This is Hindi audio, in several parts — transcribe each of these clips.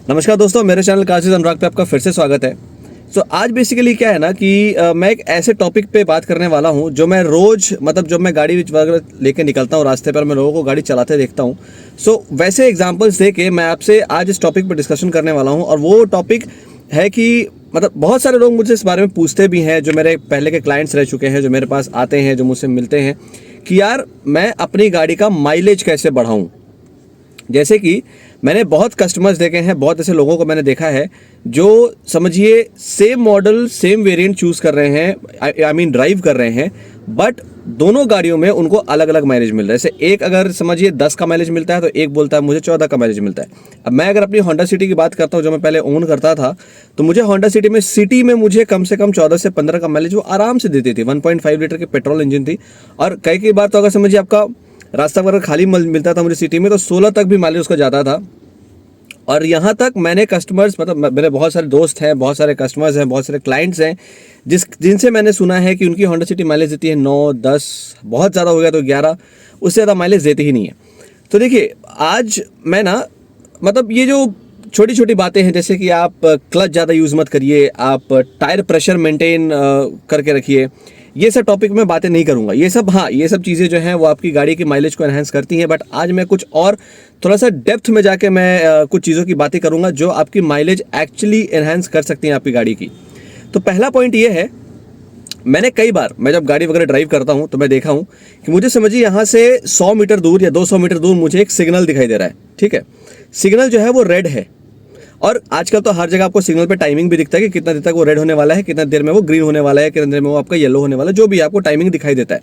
नमस्कार दोस्तों, मेरे चैनल कारचीज़ अनुराग पे आपका फिर से स्वागत है। आज बेसिकली क्या है ना कि मैं एक ऐसे टॉपिक पे बात करने वाला हूँ जो मैं रोज़ जब मैं गाड़ी वगैरह लेके निकलता हूँ रास्ते पर, मैं लोगों को गाड़ी चलाते देखता हूँ। वैसे एग्जांपल्स दे के मैं आपसे आज इस टॉपिक पर डिस्कशन करने वाला हूँ। और वो टॉपिक है कि बहुत सारे लोग मुझसे इस बारे में पूछते भी हैं, जो मेरे पहले के क्लाइंट्स रह चुके हैं, जो मेरे पास आते हैं, जो मुझसे मिलते हैं कि यार मैं अपनी गाड़ी का माइलेज कैसे बढ़ाऊँ। जैसे कि मैंने बहुत कस्टमर्स देखे हैं, बहुत ऐसे लोगों को मैंने देखा है जो समझिए same model same variant choose कर रहे हैं, आई मीन ड्राइव कर रहे हैं, बट दोनों गाड़ियों में उनको अलग अलग माइलेज मिल रहा है। जैसे एक अगर समझिए 10 का माइलेज मिलता है तो एक बोलता है मुझे 14 का माइलेज मिलता है। अब मैं अगर अपनी होंडा सिटी की बात करता हूँ, जो मैं पहले ओन करता था, तो मुझे होंडा सिटी में मुझे कम से कम 14 से 15 का माइलेज वो आराम से देती थी। 1.5 लीटर की पेट्रोल इंजन थी, और कई बार तो अगर समझिए आपका रास्ता वगैरह खाली मिलता था मुझे सिटी में, तो 16 तक भी माइलेज उसका जाता था। और यहाँ तक मैंने कस्टमर्स मेरे बहुत सारे दोस्त हैं, बहुत सारे कस्टमर्स हैं, बहुत सारे क्लाइंट्स हैं जिनसे मैंने सुना है कि उनकी होंडा सिटी माइलेज देती है 9, 10, बहुत ज़्यादा हो गया तो 11, उससे ज़्यादा माइलेज देती ही नहीं है। तो देखिए, आज मैं ना ये जो छोटी छोटी बातें हैं, जैसे कि आप क्लच ज़्यादा यूज़ मत करिए, आप टायर प्रेशर मेंटेन करके रखिए, ये सब टॉपिक में बातें नहीं करूंगा। ये सब चीज़ें जो हैं वो आपकी गाड़ी की माइलेज को एनहांस करती हैं, बट आज मैं कुछ और थोड़ा सा डेप्थ में जाके मैं कुछ चीज़ों की बातें करूंगा जो आपकी माइलेज एक्चुअली एनहांस कर सकती हैं आपकी गाड़ी की। तो पहला पॉइंट ये है, मैंने कई बार मैं जब गाड़ी वगैरह ड्राइव करता हूँ तो मैं देखा हूँ कि मुझे समझिए यहाँ से 100 मीटर दूर या 200 मीटर दूर मुझे एक सिग्नल दिखाई दे रहा है। ठीक है, सिग्नल जो है वो रेड है, और आजकल तो हर जगह आपको सिग्नल पे टाइमिंग भी दिखता है कि कितना देर तक वो रेड होने वाला है, कितना देर में वो ग्रीन होने वाला है, कितना देर में वो आपका येलो होने वाला है, जो भी आपको टाइमिंग दिखाई देता है।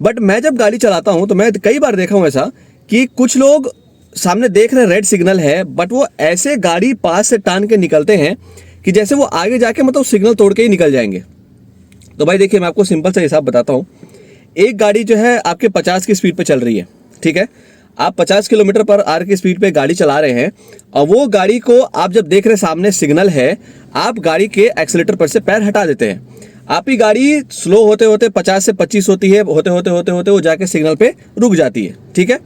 बट मैं जब गाड़ी चलाता हूँ तो मैं कई बार देखा हूँ ऐसा कि कुछ लोग सामने देख रहे हैं रेड सिग्नल है, बट वो ऐसे गाड़ी पास से टान के निकलते हैं कि जैसे वो आगे जाके सिग्नल तोड़ के ही निकल जाएंगे। तो भाई देखिए, मैं आपको सिंपल सा हिसाब बताता हूँ। एक गाड़ी जो है आपके 50 की स्पीड पे चल रही है, ठीक है, आप 50 किलोमीटर पर आवर की स्पीड पे गाड़ी चला रहे हैं, और वो गाड़ी को आप जब देख रहे हैं सामने सिग्नल है, आप गाड़ी के एक्सीलेटर पर से पैर हटा देते हैं। आपकी गाड़ी स्लो होते होते 50 से 25 होती है, होते होते वो जाके सिग्नल पे रुक जाती है। ठीक है,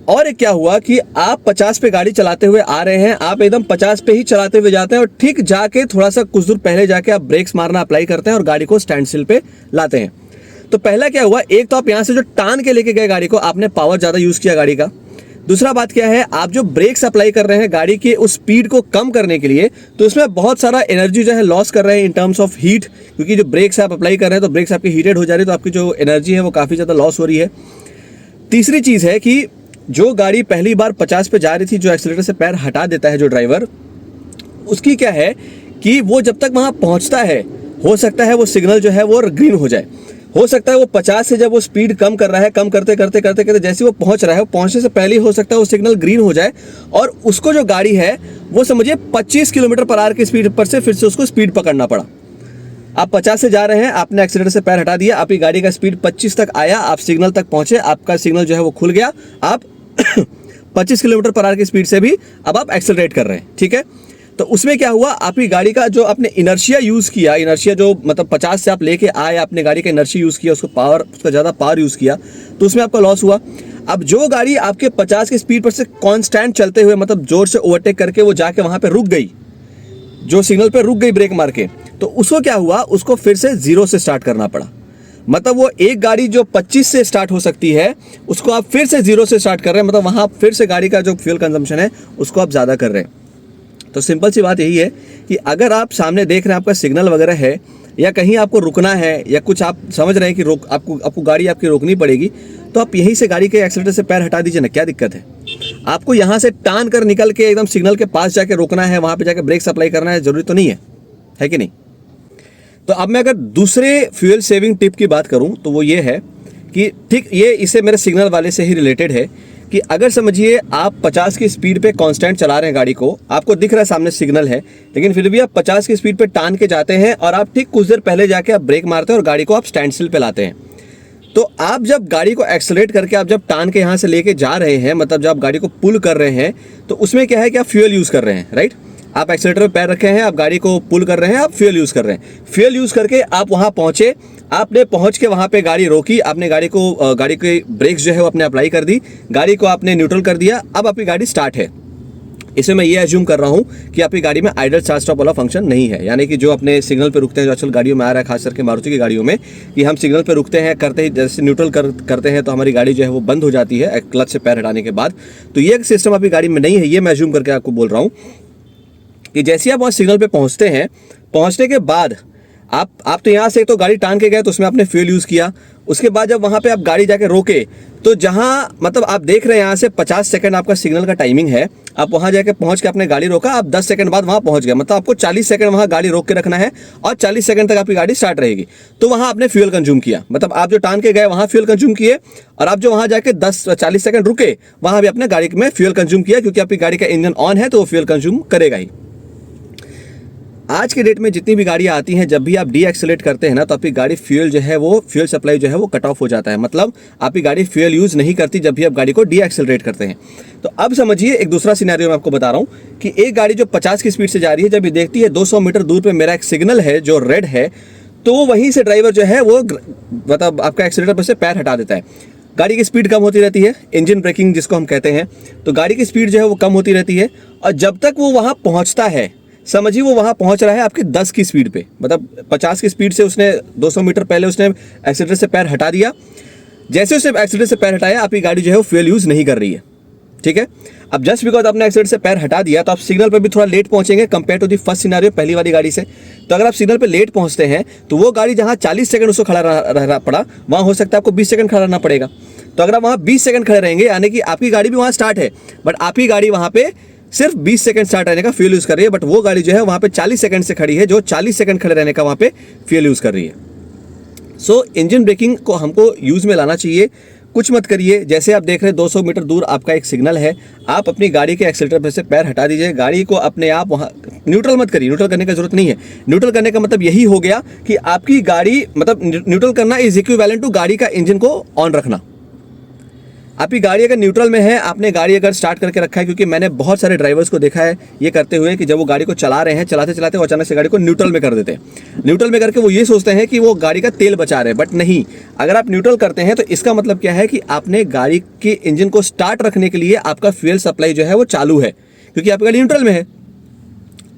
और एक क्या हुआ कि आप 50 पे गाड़ी चलाते हुए आ रहे हैं, आप एकदम 50 पे ही चलाते हुए जाते हैं, और ठीक जाके थोड़ा सा कुछ दूर पहले जाके आप ब्रेक्स मारना अप्लाई करते हैं और गाड़ी को स्टैंड स्टिल पे लाते हैं। तो पहला क्या हुआ, एक तो आप यहाँ से जो टान के लेके गए गाड़ी को, आपने पावर ज़्यादा यूज़ किया गाड़ी का। दूसरा बात क्या है, आप जो ब्रेक्स अप्लाई कर रहे हैं गाड़ी के उस स्पीड को कम करने के लिए, तो उसमें बहुत सारा एनर्जी जो है लॉस कर रहे हैं इन टर्म्स ऑफ हीट, क्योंकि जो ब्रेक्स आप अप्लाई कर रहे हैं तो ब्रेक्स आपकी हीटेड हो जा रही है, तो आपकी जो एनर्जी है वो काफ़ी ज़्यादा लॉस हो रही है। तीसरी चीज़ है कि जो गाड़ी पहली बार 50 पे जा रही थी, जो एक्सीलेटर से पैर हटा देता है जो ड्राइवर, उसकी क्या है कि वो जब तक वहाँ पहुँचता है, हो सकता है वो सिग्नल जो है वो ग्रीन हो जाए, हो सकता है वो 50 से जब वो स्पीड कम कर रहा है, कम करते करते जैसे वो पहुंच रहा है, पहुंचने से पहले हो सकता है वो सिग्नल ग्रीन हो जाए, और उसको जो गाड़ी है वो समझिए 25 किलोमीटर पर आवर की स्पीड पर से फिर से उसको स्पीड पकड़ना पड़ा। आप 50 से जा रहे हैं, आपने एक्सीलेटर से पैर हटा दिया, आपकी गाड़ी का स्पीड 25 तक आया, आप सिग्नल तक पहुंचे, आपका सिग्नल जो है वो खुल गया, आप 25 किलोमीटर पर आवर की स्पीड से भी अब आप एक्सेलरेट कर रहे हैं। ठीक है, तो उसमें क्या हुआ, आपकी गाड़ी का जो आपने इनर्शिया यूज़ किया, इनर्शिया जो 50 से आप लेके आए, आपने गाड़ी का इनर्शिया यूज़ किया, उसका ज़्यादा पावर यूज़ किया, तो उसमें आपका लॉस हुआ। अब जो गाड़ी आपके 50 की स्पीड पर से कांस्टेंट चलते हुए जोर से ओवरटेक करके वो जाके वहाँ पे रुक गई, जो सिग्नल पे रुक गई ब्रेक मार के, तो उसको क्या हुआ, उसको फिर से 0 से स्टार्ट करना पड़ा। वो एक गाड़ी जो 25 से स्टार्ट हो सकती है, उसको आप फिर से 0 से स्टार्ट कर रहे हैं, वहाँ फिर से गाड़ी का जो फ्यूल कंजम्पशन है उसको आप ज़्यादा कर रहे हैं। तो सिंपल सी बात यही है कि अगर आप सामने देख रहे हैं आपका सिग्नल वगैरह है, या कहीं आपको रुकना है, या कुछ आप समझ रहे हैं कि आपको गाड़ी आपकी रोकनी पड़ेगी, तो आप यहीं से गाड़ी के एक्सीलेटर से पैर हटा दीजिए ना, क्या दिक्कत है। आपको यहाँ से टान कर निकल के एकदम सिग्नल के पास जाके रोकना है, वहाँ पे जाके ब्रेक अप्लाई करना है, जरूरी तो नहीं है कि नहीं। तो अब मैं अगर दूसरे फ्यूल सेविंग टिप की बात करूँ तो वो ये है कि ठीक ये इससे मेरे सिग्नल वाले से ही रिलेटेड है कि अगर समझिए आप 50 की स्पीड पे कांस्टेंट चला रहे हैं गाड़ी को, आपको दिख रहा है सामने सिग्नल है, लेकिन फिर भी आप 50 की स्पीड पे टान के जाते हैं, और आप ठीक कुछ देर पहले जाके आप ब्रेक मारते हैं और गाड़ी को आप स्टैंड स्टिल पे लाते हैं। तो आप जब गाड़ी को एक्सेलरेट करके आप जब टान के यहाँ से लेके जा रहे हैं, जब आप गाड़ी को पुल कर रहे हैं, तो उसमें क्या है कि आप फ्यूल यूज़ कर रहे हैं, राइट। आप एक्सीलेटर पे पैर रखे हैं, आप गाड़ी को पुल कर रहे हैं, आप फ्यूल यूज़ कर रहे हैं। फ्यूल यूज़ करके आप वहाँ पहुँचे, आपने पहुँच के वहाँ पे गाड़ी रोकी, आपने गाड़ी की ब्रेक्स जो है वो आपने अप्लाई कर दी, गाड़ी को आपने न्यूट्रल कर दिया, अब आपकी गाड़ी स्टार्ट है। इसमें मैं ये एज्यूम कर रहा हूँ कि आपकी गाड़ी में आइडल स्टार्ट स्टॉप वाला फंक्शन नहीं है, यानी कि जो अपने सिग्नल पे रुकते हैं, जो आजकल गाड़ियों में आ रहा है, खास करके मारुति की गाड़ियों में, कि हम सिग्नल पे रुकते हैं, करते ही जैसे न्यूट्रल करते हैं तो हमारी गाड़ी जो है वो बंद हो जाती है क्लच से पैर हटाने के बाद। तो ये सिस्टम आपकी गाड़ी में नहीं है, ये मैं एज्यूम करके आपको बोल रहा हूँ कि जैसे आप वहाँ सिग्नल पे पहुँचते हैं, पहुँचने के बाद आप तो यहाँ से तो गाड़ी टांग के गए तो उसमें आपने फ्यूल यूज़ किया, उसके बाद जब वहाँ पे आप गाड़ी जाके रोके तो जहाँ मतलब आप देख रहे हैं यहाँ से 50 सेकंड आपका सिग्नल का टाइमिंग है, आप वहाँ जाके पहुँच के आपने गाड़ी रोका, आप 10 सेकंड बाद वहाँ पहुँच गए, मतलब आपको 40 सेकंड वहाँ गाड़ी रोक के रखना है और 40 सेकंड तक आपकी गाड़ी स्टार्ट रहेगी। तो वहाँ आपने फ्यूल कंज्यूम किया, मतलब आप जो टांग के गए वहाँ फ्यूल कंज्यूम किए, और आप जो वहाँ जाके 10-40 सेकंड रुके वहाँ भी अपने गाड़ी में फ्यूल कंज्यूम किया, क्योंकि आपकी गाड़ी का इंजन ऑन है तो वो फ्यूल कंज्यूम करेगा ही। आज के डेट में जितनी भी गाड़ियाँ आती हैं, जब भी आप डी एक्सेलरेट करते हैं ना तो आपकी गाड़ी फ्यूल जो है वो फ्यूल सप्लाई जो है वो कट ऑफ हो जाता है, मतलब आपकी गाड़ी फ्यूल यूज़ नहीं करती जब भी आप गाड़ी को डी एक्सेलरेट करते हैं। तो अब समझिए एक दूसरा सिनेरियो मैं आपको बता रहा हूँ कि एक गाड़ी जो 50 की स्पीड से जा रही है, जब ये देखती है 200 मीटर दूर पर मेरा एक सिग्नल है जो रेड है, तो वहीं से ड्राइवर जो है वो मतलब आपका एक्सीलेटर पर से पैर हटा देता है। गाड़ी की स्पीड कम होती रहती है, इंजन ब्रेकिंग जिसको हम कहते हैं, तो गाड़ी की स्पीड जो है वो कम होती रहती है, और जब तक वो वहाँ पहुँचता है, समझिए वो वहाँ पहुँच रहा है आपके 10 की स्पीड पे, मतलब 50 की स्पीड से उसने 200 मीटर पहले उसने एक्सीलेटर से पैर हटा दिया। जैसे उसने एक्सीलेटर से पैर हटाया आपकी गाड़ी जो है वो फ्यूल यूज़ नहीं कर रही है, ठीक है। अब जस्ट बिकॉज आपने एक्सीलेटर से पैर हटा दिया तो आप सिग्नल पर भी थोड़ा लेट पहुँचेंगे compare to the first scenario, पहली वाली गाड़ी से। तो अगर आप सिग्नल पर लेट पहुँचते हैं तो वो गाड़ी जहाँ 40 सेकंड उसको खड़ा रहना पड़ा, वहाँ हो सकता है आपको 20 सेकंड खड़ा रहना पड़ेगा। तो अगर आप वहाँ 20 सेकंड खड़े रहेंगे, यानी कि आपकी गाड़ी भी वहाँ स्टार्ट है, बट आपकी गाड़ी वहाँ पे सिर्फ 20 सेकंड स्टार्ट रहने का फ्यूल यूज़ कर रही है, बट वो गाड़ी जो है वहाँ पे 40 सेकंड से खड़ी है जो 40 सेकंड खड़े रहने का वहाँ पे फ्यूल यूज़ कर रही है। सो इंजन ब्रेकिंग को हमको यूज़ में लाना चाहिए, कुछ मत करिए। जैसे आप देख रहे हैं 200 मीटर दूर आपका एक सिग्नल है, आप अपनी गाड़ी के एक्सीलेटर पर से पैर हटा दीजिए, गाड़ी को अपने आप वहाँ न्यूट्रल मत करिए, न्यूट्रल करने की जरूरत नहीं है। न्यूट्रल करने का मतलब यही हो गया कि आपकी गाड़ी मतलब न्यूट्रल करना इज इक्विवेलेंट टू गाड़ी का इंजन को ऑन रखना। आपकी गाड़ी अगर न्यूट्रल में है, आपने गाड़ी अगर स्टार्ट करके रखा है, क्योंकि मैंने बहुत सारे ड्राइवर्स को देखा है ये करते हुए कि जब वो गाड़ी को चला रहे हैं, चलाते चलाते वो अचानक से गाड़ी को न्यूट्रल में कर देते हैं। न्यूट्रल में करके वो ये सोचते हैं कि वो गाड़ी का तेल बचा रहे हैं, बट नहीं। अगर आप न्यूट्रल करते हैं तो इसका मतलब क्या है कि आपने गाड़ी के इंजन को स्टार्ट रखने के लिए आपका फ्यूल सप्लाई जो है वो चालू है, क्योंकि आपकी गाड़ी न्यूट्रल में है।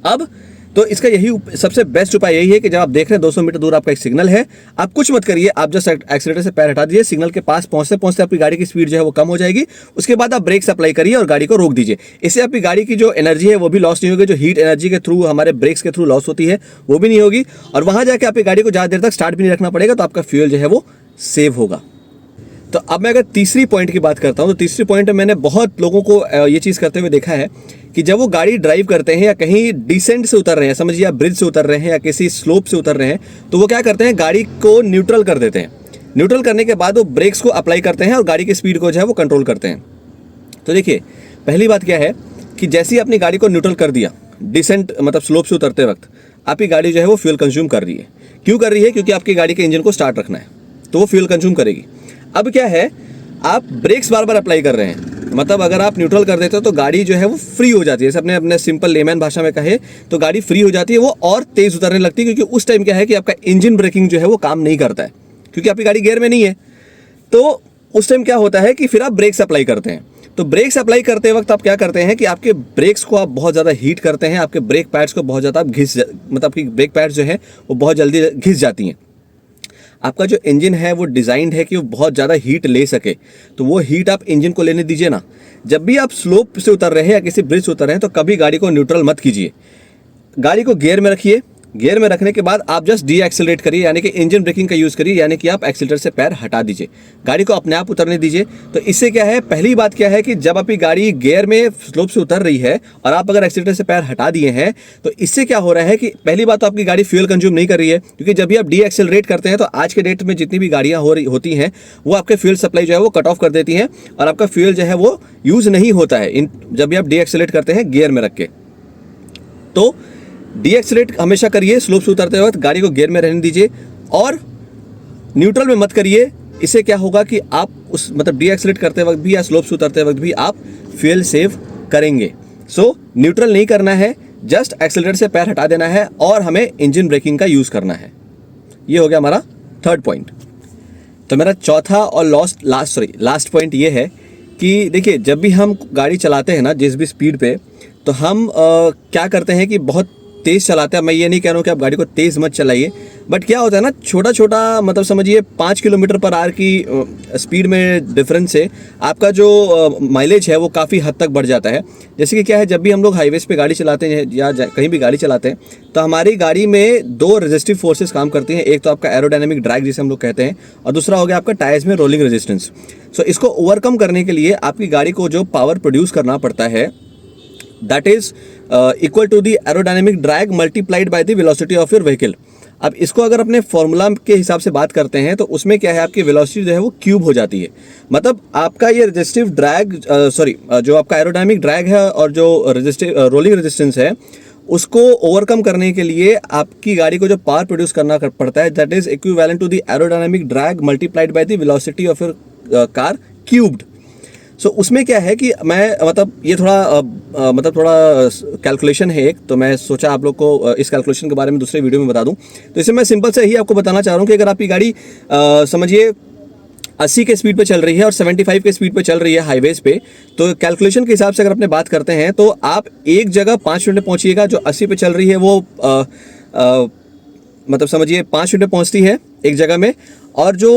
अब तो इसका यही सबसे बेस्ट उपाय यही है कि जब आप देख रहे हैं 200 मीटर दूर आपका एक सिग्नल है, आप कुछ मत करिए, आप जस्ट एक्सीलेटर से पैर हटा दीजिए, सिग्नल के पास पहुंचते पहुंचते आपकी गाड़ी की स्पीड जो है वो कम हो जाएगी। उसके बाद आप ब्रेक अप्लाई करिए और गाड़ी को रोक दीजिए। इससे आपकी गाड़ी की जो एनर्जी है वो भी लॉस नहीं होगी, जो हीट एनर्जी के थ्रू हमारे ब्रेक्स के थ्रू लॉस होती है वो भी नहीं होगी, और वहां जाकर आपकी गाड़ी को ज़्यादा देर तक स्टार्ट भी नहीं रखना पड़ेगा, तो आपका फ्यूल जो है वो सेव होगा। तो अब मैं अगर तीसरी पॉइंट की बात करता हूं तो तीसरी पॉइंट में मैंने बहुत लोगों को ये चीज़ करते हुए देखा है कि जब वो गाड़ी ड्राइव करते हैं या कहीं डिसेंट से उतर रहे हैं, समझिए आप ब्रिज से उतर रहे हैं या किसी स्लोप से उतर रहे हैं, तो वो क्या करते हैं, गाड़ी को न्यूट्रल कर देते हैं। न्यूट्रल करने के बाद वो ब्रेक्स को अप्लाई करते हैं और गाड़ी की स्पीड को जो है वो कंट्रोल करते हैं। तो देखिए पहली बात क्या है कि जैसे ही अपनी गाड़ी को न्यूट्रल कर दिया, डिसेंट मतलब स्लोप से उतरते वक्त आपकी गाड़ी जो है वो फ्यूल कंज्यूम कर रही है। क्यों कर रही है? क्योंकि आपकी गाड़ी के इंजन को स्टार्ट रखना है, तो वो फ्यूल कंज्यूम करेगी। अब क्या है, आप ब्रेक्स बार बार अप्लाई कर रहे हैं, मतलब अगर आप न्यूट्रल कर देते हो तो गाड़ी जो है वो फ्री हो जाती है। जैसे अपने सिंपल लेमैन भाषा में कहे तो गाड़ी फ्री हो जाती है, वो और तेज उतरने लगती है, क्योंकि उस टाइम क्या है कि आपका इंजन ब्रेकिंग जो है वो काम नहीं करता है, क्योंकि आपकी गाड़ी गियर में नहीं है। तो उस टाइम क्या होता है कि फिर आप ब्रेक्स अप्लाई करते हैं। तो ब्रेक्स अप्लाई करते वक्त आप क्या करते हैं कि आपके ब्रेक्स को आप बहुत ज़्यादा हीट करते हैं, आपके ब्रेक पैड्स को बहुत ज़्यादा मतलब आपकी ब्रेक पैड्स जो है वो बहुत जल्दी घिस जाती हैं। आपका जो इंजन है वो डिज़ाइंड है कि वो बहुत ज़्यादा हीट ले सके, तो वो हीट आप इंजन को लेने दीजिए ना। जब भी आप स्लोप से उतर रहे हैं या किसी ब्रिज से उतर रहे हैं तो कभी गाड़ी को न्यूट्रल मत कीजिए, गाड़ी को गियर में रखिए। गियर में रखने के बाद आप जस्ट डी एक्सेलरेट करिए, यानी कि इंजन ब्रेकिंग का यूज़ करिए, यानी कि आप एक्सीलेटर से पैर हटा दीजिए, गाड़ी को अपने आप उतरने दीजिए। तो इससे क्या है, पहली बात क्या है कि जब आपकी गाड़ी गियर में स्लोप से उतर रही है और आप अगर एक्सीलेटर से पैर हटा दिए हैं तो इससे क्या हो रहा है कि पहली बात तो आपकी गाड़ी फ्यूल कंज्यूम नहीं कर रही है, क्योंकि जब भी आप डी एक्सेलरेट करते हैं तो आज के डेट में जितनी भी गाड़ियाँ होती हैं वो आपके फ्यूल सप्लाई जो है वो कट ऑफ कर देती हैं और आपका फ्यूल जो है वो यूज़ नहीं होता है जब भी आप डी एक्सेलरेट करते हैं गियर में रख के। तो डी एक्सेलरेट हमेशा करिए, स्लोप से उतरते वक्त गाड़ी को गियर में रहने दीजिए और न्यूट्रल में मत करिए। इससे क्या होगा कि आप उस मतलब डी एक्सेलरेट करते वक्त भी या स्लोप से उतरते वक्त भी आप फ्यूल सेव करेंगे। सो न्यूट्रल नहीं करना है, जस्ट एक्सेलरेटर से पैर हटा देना है और हमें इंजन ब्रेकिंग का यूज़ करना है। ये हो गया हमारा थर्ड पॉइंट। तो मेरा चौथा और लास्ट पॉइंट ये है कि देखिए, जब भी हम गाड़ी चलाते हैं ना जिस भी स्पीड पे, तो हम क्या करते हैं कि बहुत तेज़ चलाते हैं। मैं ये नहीं कह रहा हूँ कि आप गाड़ी को तेज़ मत चलाइए, बट क्या होता है ना, छोटा छोटा मतलब समझिए 5 किलोमीटर पर आवर की स्पीड में डिफरेंस से आपका जो माइलेज है वो काफ़ी हद तक बढ़ जाता है। जैसे कि क्या है, जब भी हम लोग हाईवेज़ पे गाड़ी चलाते हैं या कहीं भी गाड़ी चलाते हैं तो हमारी गाड़ी में दो रेजिस्टिव फोर्सेस काम करती हैं। एक तो आपका एरोडायनेमिक ड्रैग जिसे हम लोग कहते हैं, और दूसरा हो गया आपका टायर्स में रोलिंग रेजिस्टेंस। सो इसको ओवरकम करने के लिए आपकी गाड़ी को जो पावर प्रोड्यूस करना पड़ता है, that is equal to the aerodynamic drag multiplied by the velocity of your vehicle। अब इसको अगर अपने फॉर्मूला के हिसाब से बात करते हैं तो उसमें क्या है, आपकी वेलोसिटी जो है वो क्यूब हो जाती है। मतलब आपका ये रेजिस्टिव ड्रैग जो आपका एरोडायनेमिक ड्रैग है और जो रेजिस्टिव रोलिंग रेजिस्टेंस है, उसको ओवरकम करने के लिए आपकी गाड़ी को जो पावर प्रोड्यूस करना पड़ता है, that is equivalent to the aerodynamic drag multiplied by the velocity of your car cubed. So उसमें क्या है कि मैं मतलब ये थोड़ा कैलकुलेशन है एक, तो मैं सोचा आप लोग को इस कैलकुलेशन के बारे में दूसरे वीडियो में बता दूं। तो इसे मैं सिंपल से ही आपको बताना चाह रहा हूँ कि अगर आपकी गाड़ी समझिए 80 के स्पीड पे चल रही है और 75 के स्पीड पे चल रही है हाईवेज पे, तो कैलकुलेशन के हिसाब से अगर अपने बात करते हैं तो आप एक जगह 5 मिनट में पहुँचिएगा। जो 80 पे चल रही है वो मतलब समझिए 5 मिनट में पहुँचती है एक जगह में, और जो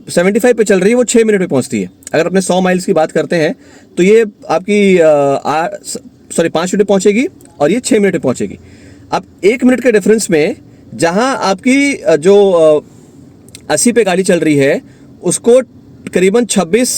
75 पे चल रही है वो 6 मिनट में पहुँचती है। अगर अपने 100 माइल्स की बात करते हैं तो ये आपकी 5 मिनट में पहुँचेगी और ये 6 मिनट में पहुँचेगी। अब 1 मिनट के डिफरेंस में जहाँ आपकी जो 80 पे गाड़ी चल रही है उसको करीबन 26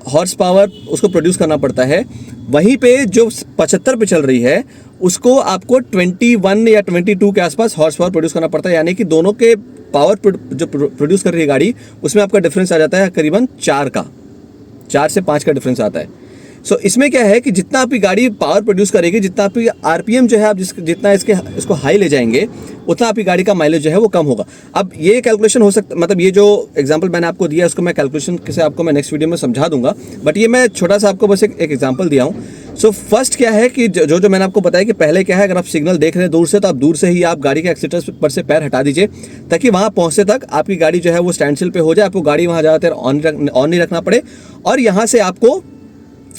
हॉर्स पावर उसको प्रोड्यूस करना पड़ता है, वहीं पे जो 75 पे चल रही है उसको आपको 21 या 22 के आसपास हॉर्स पावर प्रोड्यूस करना पड़ता है। यानी कि दोनों के पावर जो प्रोड्यूस कर रही है गाड़ी, उसमें आपका डिफरेंस आ जाता है करीबन 4 से 5 का डिफरेंस आता है। सो इसमें क्या है कि जितना आपकी गाड़ी पावर प्रोड्यूस करेगी, जितना आपकी आरपीएम जो है आप जितना इसको हाई ले जाएंगे, उतना आपकी गाड़ी का माइलेज जो है वो कम होगा। अब ये कैलकुलेशन हो सकता, मतलब ये जो एग्जांपल मैंने आपको दिया उसको मैं कैलकुलेशन से आपको मैं नेक्स्ट वीडियो में समझा दूंगा, बट ये मैं छोटा सा आपको बस एक एग्जांपल दिया हूँ। सो फर्स्ट क्या है कि जो मैंने आपको बताया कि पहले क्या है, अगर आप सिग्नल देख रहे हैं दूर से तो आप दूर से ही आप गाड़ी के एक्सीटर पर से पैर हटा दीजिए, ताकि वहाँ पहुँचते तक आपकी गाड़ी जो है वो स्टैंड स्टिल पे हो जाए, आपको गाड़ी वहाँ ज़्यादातर ऑन नहीं रखना पड़े, और यहाँ से आपको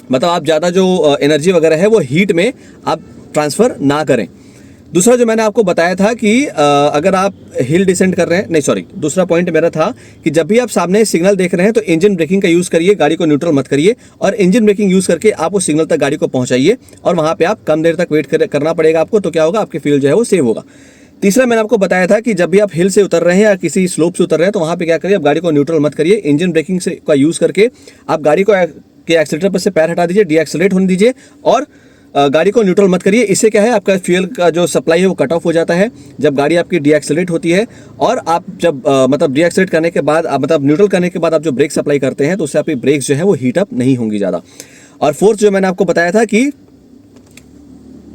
मतलब आप ज़्यादा जो एनर्जी वगैरह है वो हीट में आप ट्रांसफ़र ना करें। दूसरा जो मैंने आपको बताया था कि अगर आप हिल डिसेंड कर रहे हैं, नहीं सॉरी, दूसरा पॉइंट मेरा था कि जब भी आप सामने सिग्नल देख रहे हैं तो इंजन ब्रेकिंग का यूज़ करिए, गाड़ी को न्यूट्रल मत करिए, और इंजन ब्रेकिंग यूज़ करके आप उस सिग्नल तक गाड़ी को पहुंचाइए, और वहाँ पे आप कम देर तक वेट करना पड़ेगा आपको। तो क्या होगा, आपके फ्यूल जो है वो सेव होगा। तीसरा मैंने आपको बताया था कि जब भी आप हिल से उतर रहे हैं या किसी स्लोप से उतर रहे हैं तो वहाँ पे क्या करिए, आप गाड़ी को न्यूट्रल मत करिए, इंजन ब्रेकिंग का यूज़ करके आप गाड़ी के एक्सीलरेटर पर से पैर हटा दीजिए, डीएक्सेलरेट होने दीजिए, और गाड़ी को न्यूट्रल मत करिए। इससे क्या है, आपका फ्यूल का जो सप्लाई है वो कट ऑफ हो जाता है जब गाड़ी आपकी डीएक्सेलरेट होती है। और आप जब मतलब डीएक्सेलरेट करने के बाद मतलब न्यूट्रल करने के बाद आप जो ब्रेक सप्लाई करते हैं तो उससे आपकी ब्रेक्स जो है वो हीट अप नहीं होंगी ज़्यादा। और फोर्थ जो मैंने आपको बताया था कि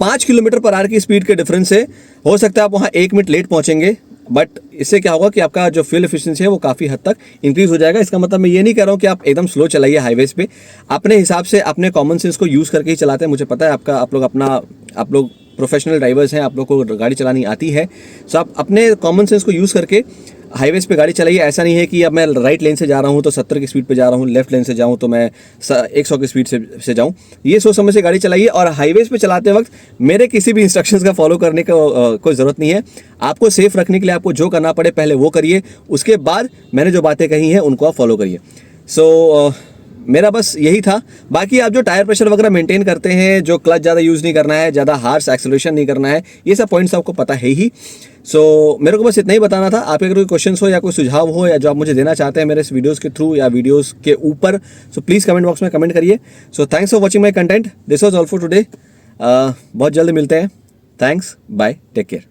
5 किलोमीटर पर आवर की स्पीड के डिफरेंस से हो सकता है आप वहाँ 1 मिनट लेट पहुँचेंगे, बट इससे क्या होगा कि आपका जो फ्यूल एफिशिएंसी है वो काफ़ी हद तक इंक्रीज़ हो जाएगा। इसका मतलब मैं ये नहीं कह रहा हूँ कि आप एकदम स्लो चलाइए हाईवेज पे, अपने हिसाब से अपने कॉमन सेंस को यूज़ करके ही चलाते हैं। मुझे पता है आप लोग प्रोफेशनल ड्राइवर्स हैं, आप लोग को गाड़ी चलानी आती है, सो आप अपने कॉमन सेंस को यूज़ करके हाईवेज पे गाड़ी चलाइए। ऐसा नहीं है कि अब मैं राइट लेन से जा रहा हूँ तो 70 की स्पीड पे जा रहा हूँ, लेफ्ट लेन से जाऊँ तो मैं 100 की स्पीड से जाऊँ। ये सोच समझ से गाड़ी चलाइए, और हाईवेज पे चलाते वक्त मेरे किसी भी इंस्ट्रक्शंस का फॉलो करने का कोई ज़रूरत नहीं है। आपको सेफ रखने के लिए आपको जो करना पड़े पहले वो करिए, उसके बाद मैंने जो बातें कही हैं उनको आप फॉलो करिए। सो मेरा बस यही था। बाकी आप जो टायर प्रेशर वगैरह मेंटेन करते हैं, जो क्लच ज़्यादा यूज़ नहीं करना है, ज़्यादा हार्श एक्सेलरेशन नहीं करना है, ये सब पॉइंट्स आपको पता है ही। सो मेरे को बस इतना ही बताना था। आपके अगर कोई क्वेश्चन हो या कोई सुझाव हो या जो आप मुझे देना चाहते हैं मेरे इस वीडियोज़ के थ्रू या वीडियोज़ के ऊपर, सो प्लीज़ कमेंट बॉक्स में कमेंट करिए। So thanks for watching my content, this was all for today. बहुत जल्द मिलते हैं। Thanks, bye, take care.